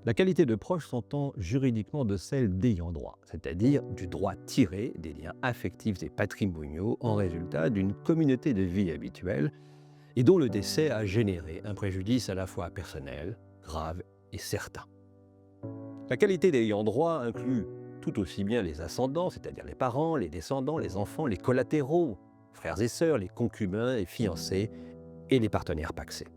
La qualité de proche s'entend juridiquement de celle d'ayant droit, c'est-à-dire du droit tiré des liens affectifs et patrimoniaux en résultat d'une communauté de vie habituelle et dont le décès a généré un préjudice à la fois personnel, grave et certain. La qualité d'ayant droit inclut tout aussi bien les ascendants, c'est-à-dire les parents, les descendants, les enfants, les collatéraux, frères et sœurs, les concubins et fiancés et les partenaires pacsés.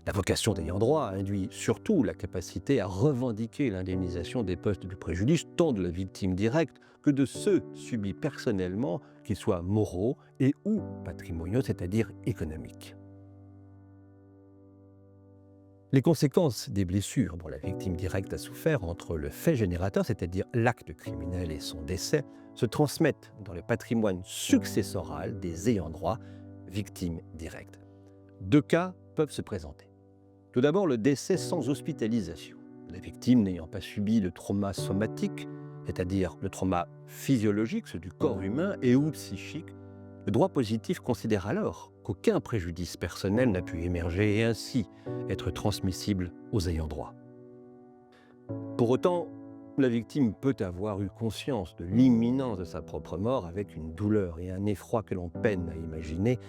La vocation d'ayant droit induit surtout la capacité à revendiquer l'indemnisation des postes de préjudice tant de la victime directe que de ceux subis personnellement, qu'ils soient moraux et ou patrimoniaux, c'est-à-dire économiques. Les conséquences des blessures dont la victime directe a souffert entre le fait générateur, c'est-à-dire l'acte criminel et son décès, se transmettent dans le patrimoine successoral des ayants droit, victimes directes. Deux cas peuvent se présenter. Tout d'abord, le décès sans hospitalisation. La victime n'ayant pas subi de trauma somatique, c'est-à-dire le trauma physiologique, ceux du corps humain, et ou psychique, le droit positif considère alors qu'aucun préjudice personnel n'a pu émerger et ainsi être transmissible aux ayants droit. Pour autant, la victime peut avoir eu conscience de l'imminence de sa propre mort avec une douleur et un effroi que l'on peine à imaginer,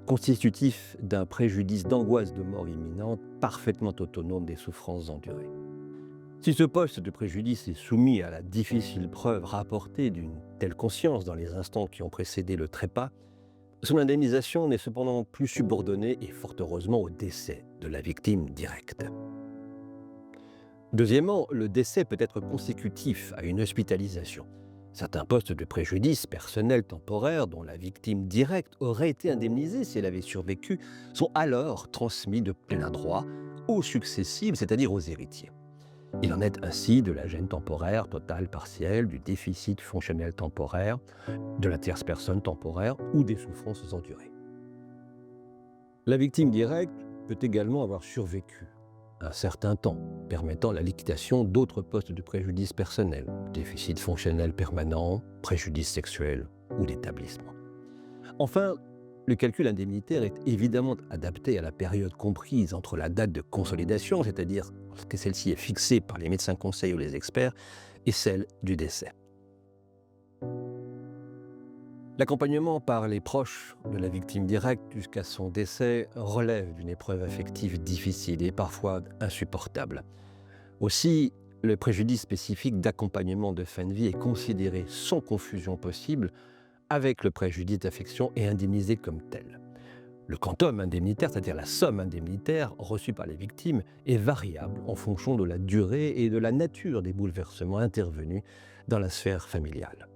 constitutif d'un préjudice d'angoisse de mort imminente parfaitement autonome des souffrances endurées. Si ce poste de préjudice est soumis à la difficile preuve rapportée d'une telle conscience dans les instants qui ont précédé le trépas, son indemnisation n'est cependant plus subordonnée, et fort heureusement, au décès de la victime directe. Deuxièmement, le décès peut être consécutif à une hospitalisation. Certains postes de préjudice personnel temporaire dont la victime directe aurait été indemnisée si elle avait survécu sont alors transmis de plein droit aux successibles, c'est-à-dire aux héritiers. Il en est ainsi de la gêne temporaire totale partielle, du déficit fonctionnel temporaire, de la tierce personne temporaire ou des souffrances endurées. La victime directe peut également avoir survécu un certain temps, permettant la liquidation d'autres postes de préjudice personnel, déficit fonctionnel permanent, préjudice sexuel ou d'établissement. Enfin, le calcul indemnitaire est évidemment adapté à la période comprise entre la date de consolidation, c'est-à-dire lorsque celle-ci est fixée par les médecins conseils ou les experts, et celle du décès. L'accompagnement par les proches de la victime directe jusqu'à son décès relève d'une épreuve affective difficile et parfois insupportable. Aussi, le préjudice spécifique d'accompagnement de fin de vie est considéré sans confusion possible avec le préjudice d'affection et indemnisé comme tel. Le quantum indemnitaire, c'est-à-dire la somme indemnitaire reçue par les victimes, est variable en fonction de la durée et de la nature des bouleversements intervenus dans la sphère familiale.